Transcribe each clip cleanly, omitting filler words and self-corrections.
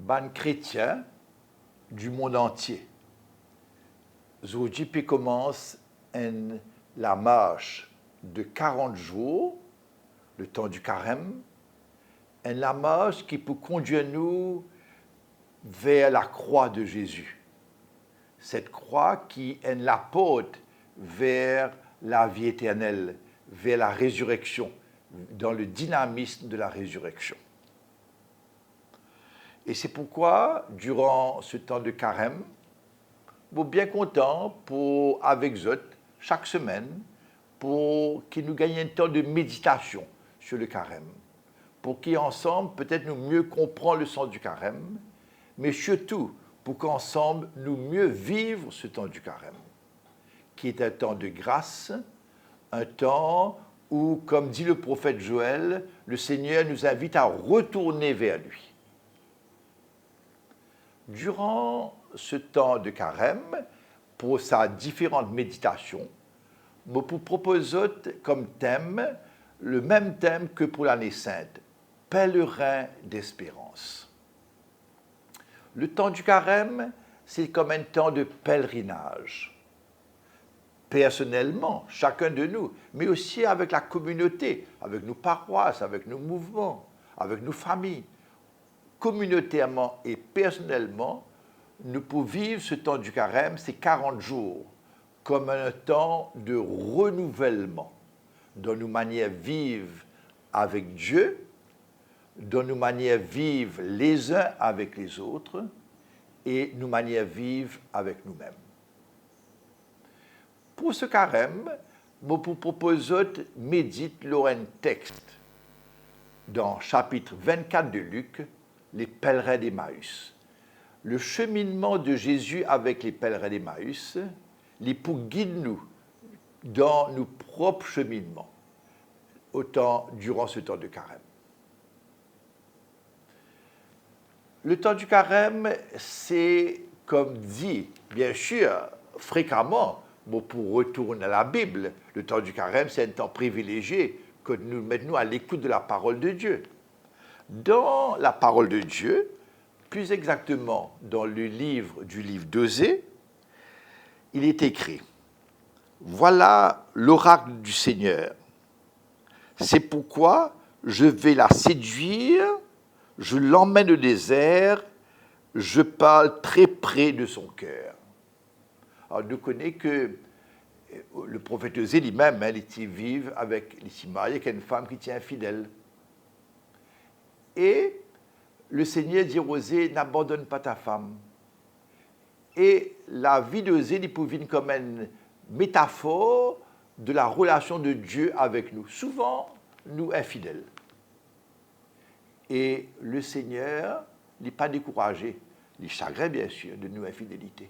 ban chrétiens du monde entier. Aujourd'hui, puis commence la marche de 40 jours, le temps du carême, la marche qui peut conduire nous vers la croix de Jésus. Cette croix qui est la porte vers la vie éternelle, vers la résurrection, dans le dynamisme de la résurrection. Et c'est pourquoi, durant ce temps de carême, nous sommes bien contents avec Zot, chaque semaine, pour qu'ils nous gagnent un temps de méditation sur le carême, pour qu'ensemble, peut-être nous mieux comprenions le sens du carême, mais surtout pour qu'ensemble, nous mieux vivre ce temps du carême, qui est un temps de grâce, un temps où, comme dit le prophète Joël, le Seigneur nous invite à retourner vers lui. Durant ce temps de carême, pour sa différente méditation, je vous propose comme thème le même thème que pour l'année sainte, pèlerin d'espérance. Le temps du carême, c'est comme un temps de pèlerinage. Personnellement, chacun de nous, mais aussi avec la communauté, avec nos paroisses, avec nos mouvements, avec nos familles. Communautairement et personnellement, nous pouvons vivre ce temps du carême, ces 40 jours, comme un temps de renouvellement, dans nos manières vivre avec Dieu, dans nos manières vivre les uns avec les autres et nos manières vivre avec nous-mêmes. Pour ce carême, je vous propose de méditer un texte dans chapitre 24 de Luc, les pèlerins d'Emmaüs. Le cheminement de Jésus avec les pèlerins d'Emmaüs, pour guide nous dans nos propres cheminements, durant ce temps de carême. Le temps du carême, c'est, comme dit, bien sûr, fréquemment, pour retourner à la Bible, le temps du carême, c'est un temps privilégié que nous mettons à l'écoute de la parole de Dieu. Dans la parole de Dieu, plus exactement dans le livre d'Osée, il est écrit « Voilà l'oracle du Seigneur. C'est pourquoi je vais la séduire, je l'emmène au désert, je parle très près de son cœur. » Alors, nous connaissons que le prophète Osée lui-même, il était vivre avec, il s'est marié avec une femme qui était infidèle. Et le Seigneur dit à Osée, n'abandonne pas ta femme. Et la vie d'Osée est pour venir comme une métaphore de la relation de Dieu avec nous. Souvent, nous infidèles. Et le Seigneur n'est pas découragé. Il est chagrin, bien sûr, de nos infidélités.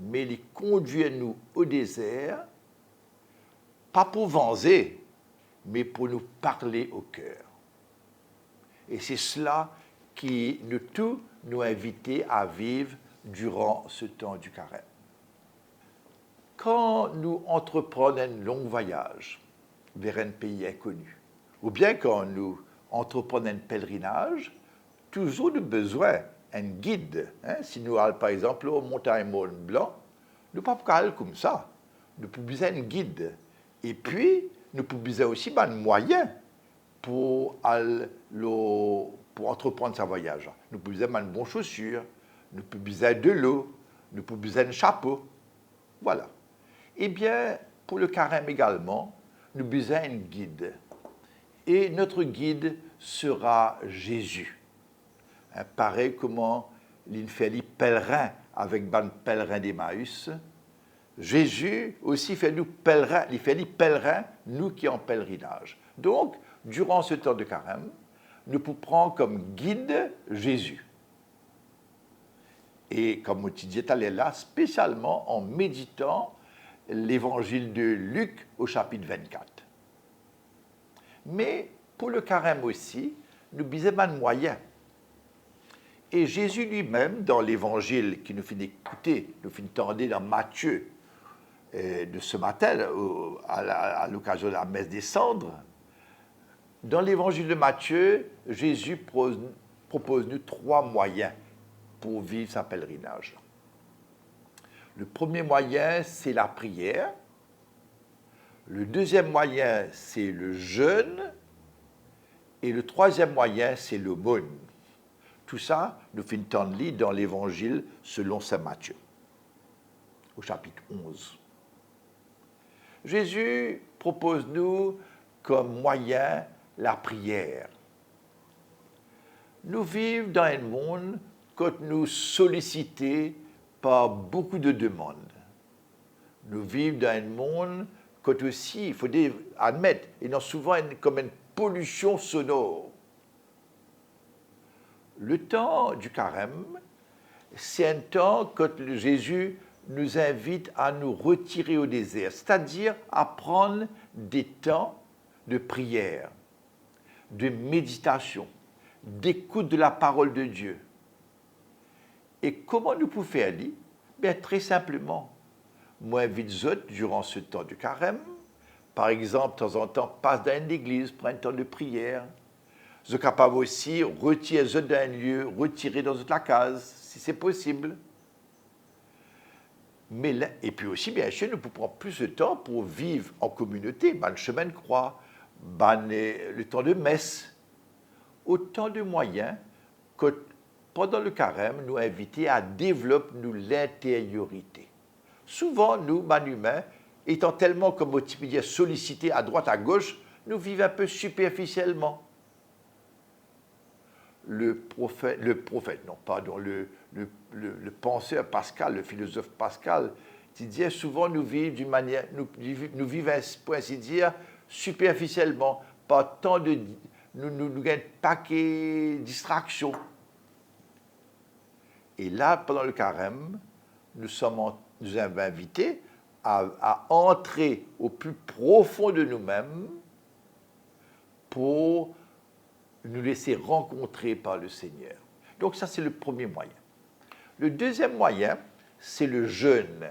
Mais il conduit nous au désert, pas pour venger, mais pour nous parler au cœur. Et c'est cela qui nous invite à vivre durant ce temps du carême. Quand nous entreprenons un long voyage vers un pays inconnu, ou bien quand nous entreprenons un pèlerinage, toujours nous avons besoin d'un guide. Si nous allons par exemple aux montagnes Mont Blanc, nous ne pouvons pas aller comme ça. Nous avons besoin d'un guide. Et puis, nous avons besoin aussi d'un moyen pour entreprendre ce voyage. Nous avons besoin de bonnes chaussures, nous avons besoin de l'eau, nous avons besoin de chapeau. Voilà. Eh bien, pour le carême également, nous avons besoin d'un guide. Et notre guide sera Jésus. Pareil comment il fait les pèlerins avec les pèlerins d'Emmaüs. Jésus aussi fait nous pèlerins, il fait les pèlerins, nous qui en pèlerinage. Donc, durant ce temps de carême, nous pouvons prendre comme guide Jésus. Et comme tu disais, tu là, spécialement en méditant l'évangile de Luc au chapitre 24. Mais pour le carême aussi, nous avons un moyen. Et Jésus lui-même, dans l'évangile qui nous fait écouter, nous fait entendre dans Matthieu de ce matin, à l'occasion de la messe des cendres, dans l'évangile de Matthieu, Jésus propose nous 3 moyens pour vivre sa pèlerinage. Le premier moyen, c'est la prière. Le deuxième moyen, c'est le jeûne. Et le troisième moyen, c'est l'aumône. Tout ça, nous finissons de lire dans l'Évangile selon saint Matthieu, au chapitre 11. Jésus propose-nous comme moyen la prière. Nous vivons dans un monde que nous sollicités par beaucoup de demandes. Nous vivons dans un monde que aussi, il faut admettre, il y a souvent comme une pollution sonore. Le temps du carême, c'est un temps que Jésus nous invite à nous retirer au désert, c'est-à-dire à prendre des temps de prière, de méditation, d'écoute de la parole de Dieu. Et comment nous pouvons faire ça? Bien, très simplement, moi invite autres durant ce temps du carême, par exemple, de temps en temps, passe dans une église, prend un temps de prière. Vous êtes capable aussi de retirer d'un lieu, retirer dans la case, si c'est possible. Mais là, et puis aussi, bien sûr, nous pouvons prendre plus de temps pour vivre en communauté, le chemin de croix, le temps de messe. Autant de moyens que pendant le carême, nous inviter à développer l'intériorité. Souvent, nous, humains, étant tellement, comme on dit, sollicités à droite, à gauche, nous vivons un peu superficiellement. Le penseur Pascal, le philosophe Pascal, qui disait souvent nous vivons nous vivons, pour ainsi dire, superficiellement, pas tant de nous gagnons un paquet de distractions. Et là, pendant le carême, nous sommes invités à entrer au plus profond de nous-mêmes pour nous laisser rencontrer par le Seigneur. Donc ça, c'est le premier moyen. Le deuxième moyen, c'est le jeûne.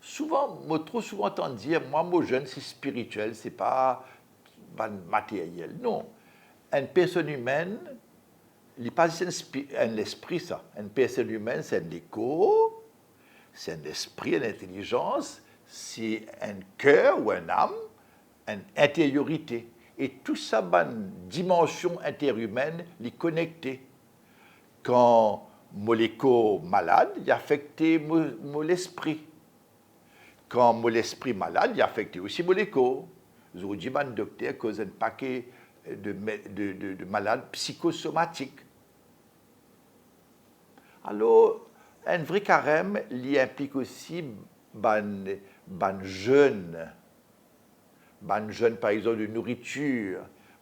Souvent, moi, trop souvent entend dire, moi, mon jeûne, c'est spirituel, c'est pas matériel. Non. Une personne humaine, il n'est pas un esprit, ça. Une personne humaine, c'est un écho, c'est un esprit, une intelligence, c'est un cœur ou un âme, une intériorité. Et tout ça, une dimension interhumaine, les connecter. Quand mon écho malade, il affecte mon l'esprit. Quand mon esprit malade, il affecte aussi mon écho. Je vous dis, un docteur cause un paquet de malades psychosomatiques. Alors, un vrai carême, il implique aussi un jeûne. Un jeûne, par exemple, de nourriture,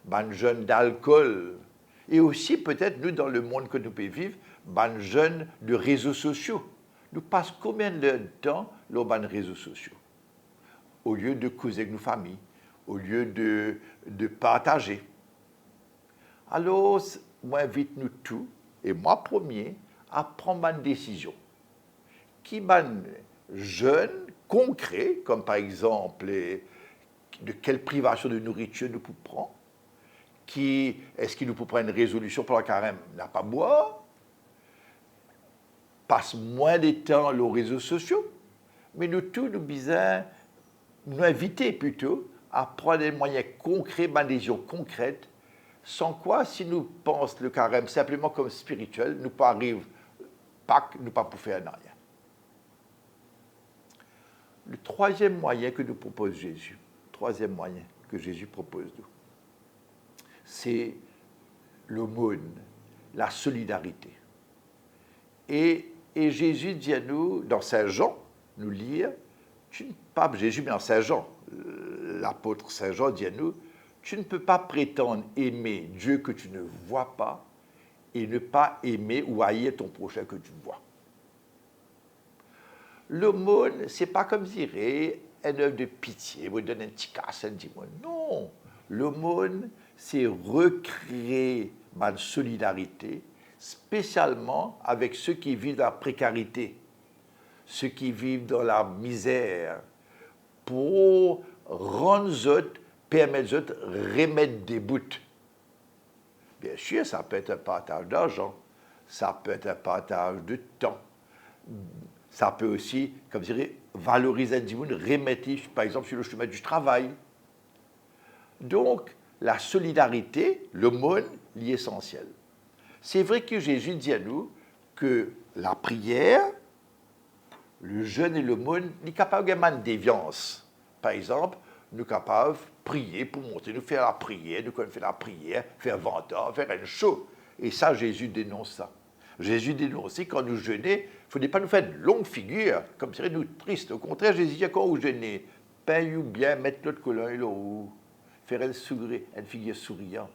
un jeûne d'alcool. Et aussi, peut-être, nous, dans le monde que nous pouvons vivre, un jeûne de réseaux sociaux. Nous passons combien de temps dans les réseaux sociaux? Au lieu de causer avec nos familles, au lieu de partager. Alors, moi, invite nous tous, et moi premier, à prendre une décision. Qui est un jeûne concret, comme par exemple, de quelle privation de nourriture nous pouvons prendre? Est-ce qu'il nous peut prendre une résolution pour le carême? N'a pas boire, passe moins de temps aux réseaux sociaux, mais nous tous, nous inviter plutôt à prendre des moyens concrets, des décisions concrètes, sans quoi, si nous pensons le carême simplement comme spirituel, nous pas arriver Pâques, nous pas pour faire rien. Le troisième moyen que nous propose Jésus, c'est l'aumône, la solidarité. Et Jésus dit à nous, dans Saint Jean, nous lire, pas Jésus, mais dans Saint Jean, l'apôtre Saint Jean dit à nous, tu ne peux pas prétendre aimer Dieu que tu ne vois pas et ne pas aimer ou haïr ton prochain que tu vois. L'aumône, ce n'est pas comme dirait un œuvre de pitié, vous donne un petit casse, un petit mot. Non, l'aumône, c'est recréer une solidarité, spécialement avec ceux qui vivent dans la précarité, ceux qui vivent dans la misère, pour permettre de remettre des bouts. Bien sûr, ça peut être un partage d'argent, ça peut être un partage de temps. Ça peut aussi, comme je dirais, valoriser un monde, remettre, par exemple, sur le chemin du travail. Donc, la solidarité, le monde, l'essentiel. C'est vrai que Jésus dit à nous que la prière, le jeûne et le monde, sont capables de déviance. Par exemple, nous sommes capables de prier pour monter, nous faire la prière, nous faire la prière, faire 20 ans, faire un show. Et ça, Jésus dénonce ça. Jésus dénonce aussi quand nous jeûnons, il ne faut pas nous faire une longue figure, comme serait nous tristes. Au contraire, Jésus dit quand vous jeûnez, paye ou bien mettre l'autre colonne et l'autre, faire une figure souriante.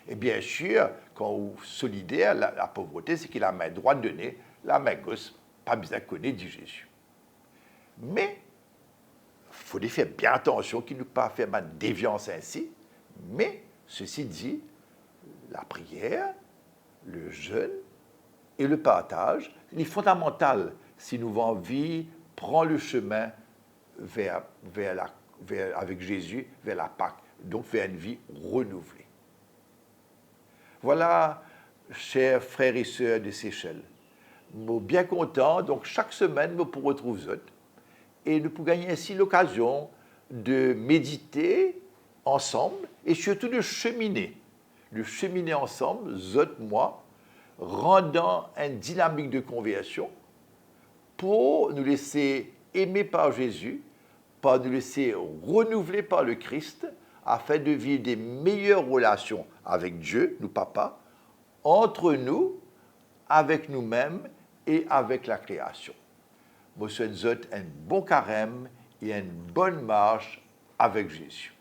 Et bien sûr, quand vous solidaire, la pauvreté, c'est qu'il a la main droite donnée, la main gauche, pas besoin de connaître, dit Jésus. Mais, il faut faire bien attention qu'il ne pas faire une déviance ainsi. Mais, ceci dit, la prière, le jeûne et le partage, il est fondamental si nous avons envie de prendre le chemin avec Jésus, vers la Pâque, donc vers une vie renouvelée. Voilà, chers frères et sœurs de Seychelles. Je suis bien content, donc chaque semaine, nous pourrons retrouver vous et nous pouvons gagner ainsi l'occasion de méditer ensemble et surtout de cheminer ensemble, moi, rendant une dynamique de conversion pour nous laisser aimer par Jésus, pour nous laisser renouveler par le Christ, afin de vivre des meilleures relations avec Dieu, nous papa, entre nous, avec nous-mêmes et avec la création. Je vous souhaite un bon carême et une bonne marche avec Jésus.